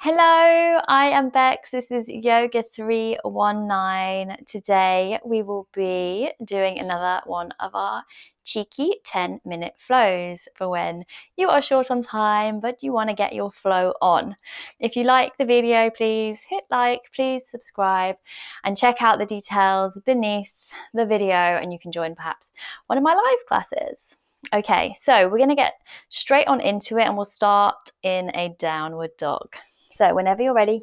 Hello, I am Bex. This is Yoga 319. Today we will be doing another one of our cheeky 10-minute flows for when you are short on time but you want to get your flow on. If you like the video, please hit like, please subscribe, and check out the details beneath the video, and you can join perhaps one of my live classes. Okay, so we're going to get straight on into it and we'll start in a downward dog. So whenever you're ready,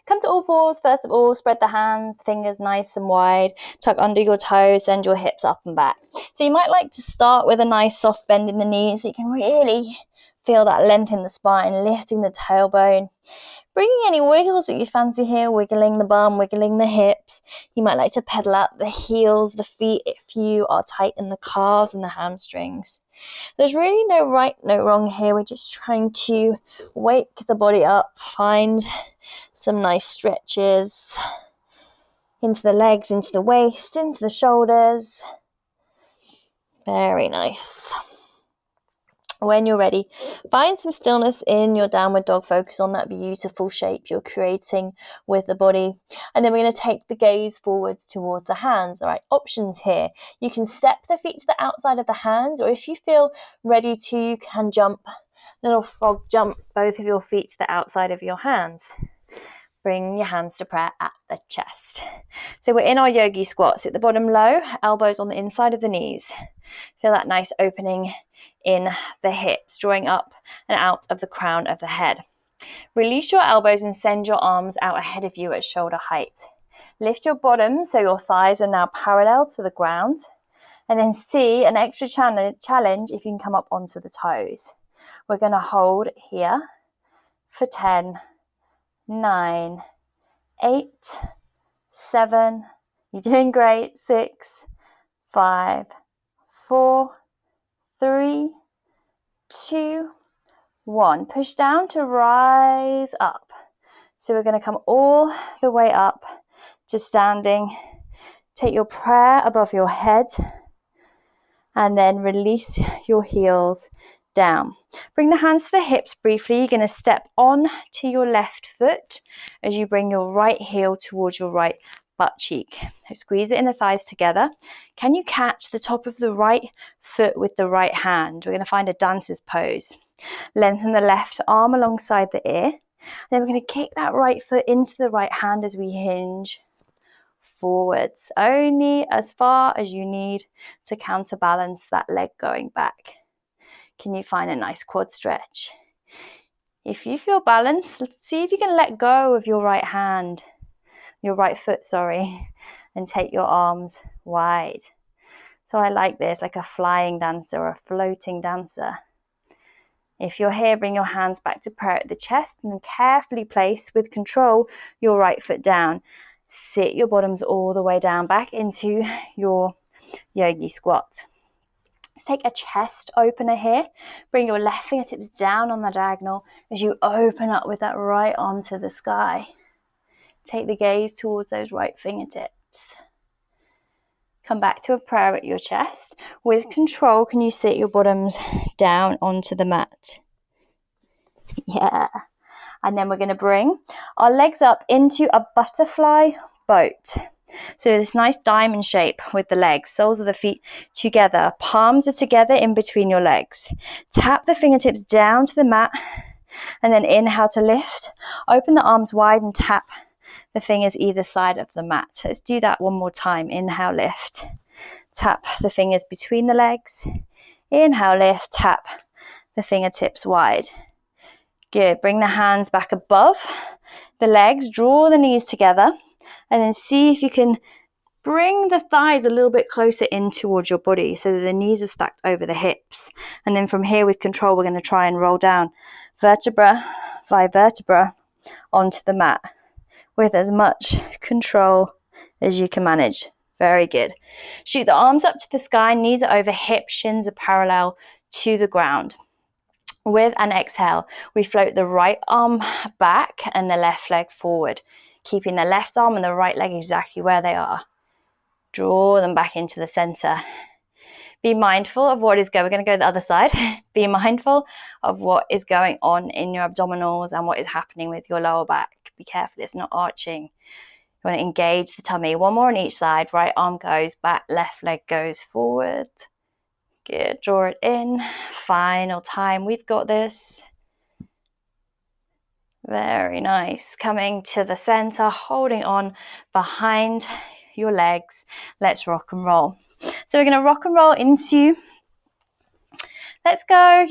come to all fours. First of all, spread the hands, fingers nice and wide, tuck under your toes, send your hips up and back. So you might like to start with a nice soft bend in the knees so you can really feel that length in the spine, lifting the tailbone. Bringing any wiggles that you fancy here, wiggling the bum, wiggling the hips. You might like to pedal out the heels, the feet if you are tight in the calves and the hamstrings. There's really no right, no wrong here. We're just trying to wake the body up, find some nice stretches into the legs, into the waist, into the shoulders. Very nice. When you're ready, find some stillness in your downward dog. Focus on that beautiful shape you're creating with the body. And then we're going to take the gaze forwards towards the hands. All right, options here. You can step the feet to the outside of the hands, or if you feel ready to, you can jump, little frog jump both of your feet to the outside of your hands. Bring your hands to prayer at the chest. So we're in our yogi squat. Sit the bottom low, elbows on the inside of the knees. Feel that nice opening in the hips, drawing up and out of the crown of the head. Release your elbows and send your arms out ahead of you at shoulder height. Lift your bottom so your thighs are now parallel to the ground. And then see an extra challenge if you can come up onto the toes. We're going to hold here for 10, 9, 8, 7, you're doing great, 6, 5, 4, 3, 2, 1. Push down to rise up. So we're going to come all the way up to standing. Take your prayer above your head and then release your heels down. Bring the hands to the hips briefly. You're going to step on to your left foot as you bring your right heel towards your right butt cheek. So squeeze it in the thighs together. Can you catch the top of the right foot with the right hand? We're going to find a dancer's pose. Lengthen the left arm alongside the ear. Then we're going to kick that right foot into the right hand as we hinge forwards, only as far as you need to counterbalance that leg going back. Can you find a nice quad stretch? If you feel balanced, see if you can let go of your right hand, your right foot, and take your arms wide. So I like this, like a flying dancer or a floating dancer. If you're here, bring your hands back to prayer at the chest and carefully place, with control, your right foot down. Sit your bottoms all the way down back into your yogi squat. Let's take a chest opener here. Bring your left fingertips down on the diagonal as you open up with that right arm to the sky. Take the gaze towards those right fingertips. Come back to a prayer at your chest. With control, can you sit your bottoms down onto the mat? Yeah. And then we're going to bring our legs up into a butterfly boat. So this nice diamond shape with the legs, soles of the feet together, palms are together in between your legs. Tap the fingertips down to the mat and then inhale to lift. Open the arms wide and tap the fingers either side of the mat. Let's do that one more time. Inhale, lift. Tap the fingers between the legs. Inhale, lift. Tap the fingertips wide. Good. Bring the hands back above the legs. Draw the knees together. And then see if you can bring the thighs a little bit closer in towards your body so that the knees are stacked over the hips. And then from here, with control, we're going to try and roll down vertebra by vertebra onto the mat with as much control as you can manage. Very good. Shoot the arms up to the sky, knees are over hips, shins are parallel to the ground. With an exhale, we float the right arm back and the left leg forward, keeping the left arm and the right leg exactly where they are. Draw them back into the center. Be mindful of what is going. We're going to go to the other side. Be mindful of what is going on in your abdominals and what is happening with your lower back. Be careful, it's not arching. You want to engage the tummy. One more on each side. Right arm goes back, left leg goes forward. Good, draw it in. Final time, we've got this. Very nice. Coming to the center, holding on behind your legs. Let's rock and roll. So we're going to rock and roll into, let's go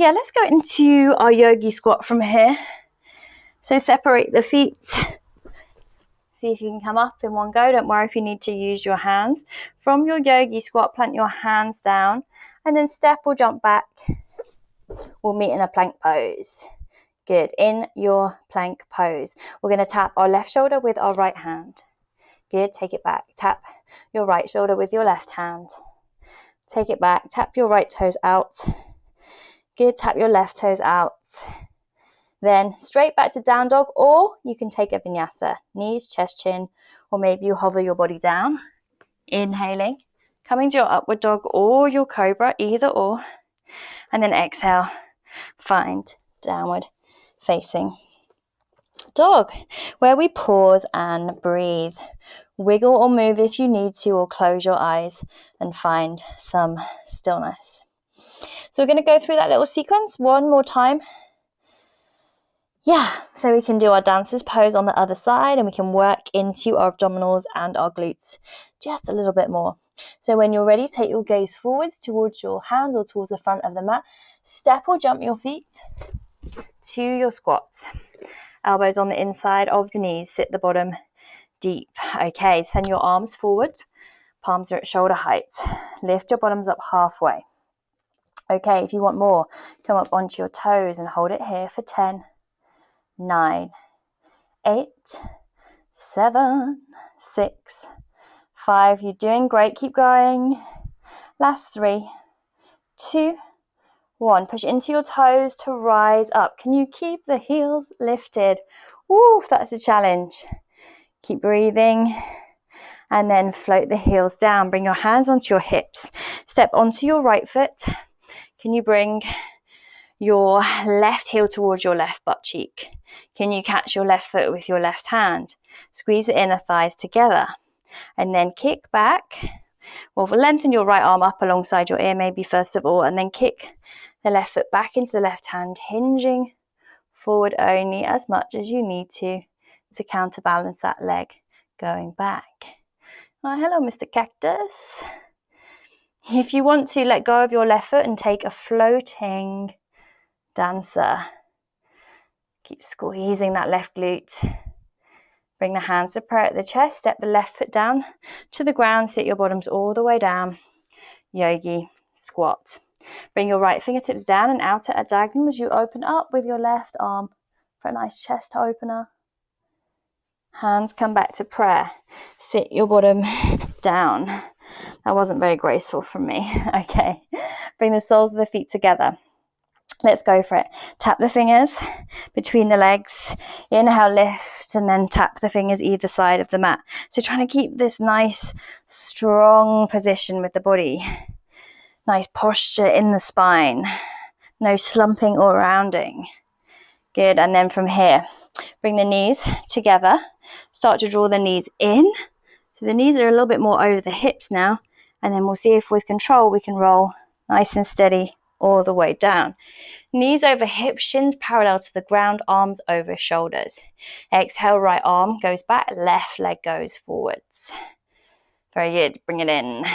into our yogi squat from here. So separate the feet. See if you can come up in one go. Don't worry if you need to use your hands. From your yogi squat, plant your hands down and then step or jump back. We'll meet in a plank pose. Good. In your plank pose, we're going to tap our left shoulder with our right hand. Good. Take it back. Tap your right shoulder with your left hand. Take it back. Tap your right toes out. Good. Tap your left toes out. Then straight back to down dog, or you can take a vinyasa. Knees, chest, chin, or maybe you hover your body down. Inhaling. Coming to your upward dog or your cobra, either or. And then exhale. Find downward facing dog, where we pause and breathe. Wiggle or move if you need to, or close your eyes and find some stillness. So we're going to go through that little sequence one more time. Yeah, so we can do our dancer's pose on the other side and we can work into our abdominals and our glutes just a little bit more. So when you're ready, take your gaze forwards towards your hands or towards the front of the mat. Step or jump your feet to your squat. Elbows on the inside of the knees, sit the bottom deep. Okay, send your arms forward, palms are at shoulder height. Lift your bottoms up halfway. Okay, if you want more, come up onto your toes and hold it here for 10, 9, 8, 7, 6, 5. You're doing great. Keep going. Last 3, 2, 1. Push into your toes to rise up. Can you keep the heels lifted? Woo, that's a challenge. Keep breathing. And then float the heels down. Bring your hands onto your hips. Step onto your right foot. Can you bring your left heel towards your left butt cheek? Can you catch your left foot with your left hand? Squeeze the inner thighs together. And then kick back. Well, lengthen your right arm up alongside your ear maybe first of all, and then kick the left foot back into the left hand, hinging forward only as much as you need to counterbalance that leg going back. Oh, hello, Mr. Cactus. If you want to, let go of your left foot and take a floating dancer. Keep squeezing that left glute. Bring the hands to prayer at the chest. Step the left foot down to the ground. Sit your bottoms all the way down. Yogi squat. Bring your right fingertips down and out at a diagonal as you open up with your left arm for a nice chest opener. Hands come back to prayer. Sit your bottom down. That wasn't very graceful from me. Okay. Bring the soles of the feet together. Let's go for it. Tap the fingers between the legs. Inhale, lift, and then tap the fingers either side of the mat. So trying to keep this nice, strong position with the body. Nice posture in the spine. No slumping or rounding. Good. And then from here, bring the knees together. Start to draw the knees in. So the knees are a little bit more over the hips now. And then we'll see if with control we can roll nice and steady all the way down. Knees over hips, shins parallel to the ground, arms over shoulders. Exhale, right arm goes back, left leg goes forwards. Very good. Bring it in.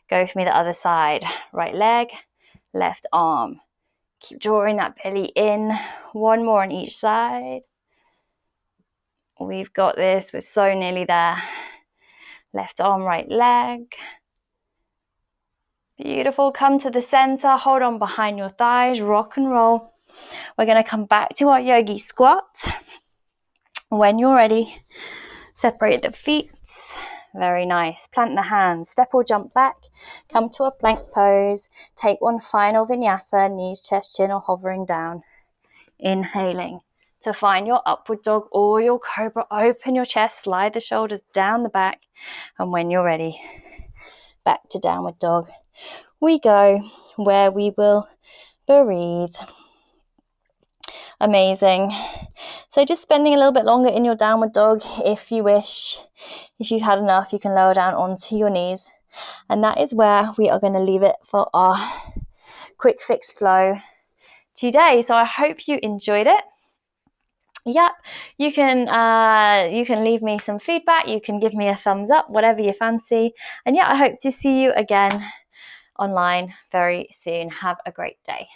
Go for me the other side. Right leg, left arm. Keep drawing that belly in. One more on each side. We've got this. We're so nearly there. Left arm, right leg. Beautiful. Come to the center. Hold on behind your thighs. Rock and roll. We're going to come back to our yogi squat. When you're ready, separate the feet. Very nice. Plant the hands. Step or jump back. Come to a plank pose. Take one final vinyasa. Knees, chest, chin, or hovering down. Inhaling to find your upward dog or your cobra. Open your chest. Slide the shoulders down the back. And when you're ready, back to downward dog. we go, where we will breathe. Amazing. So just spending a little bit longer in your downward dog if you wish. If you've had enough, you can lower down onto your knees. And that is where we are going to leave it for our quick fix flow today. So I hope you enjoyed it. Yep, you can leave me some feedback, you can give me a thumbs up, whatever you fancy. And yeah, I hope to see you again online very soon. Have a great day.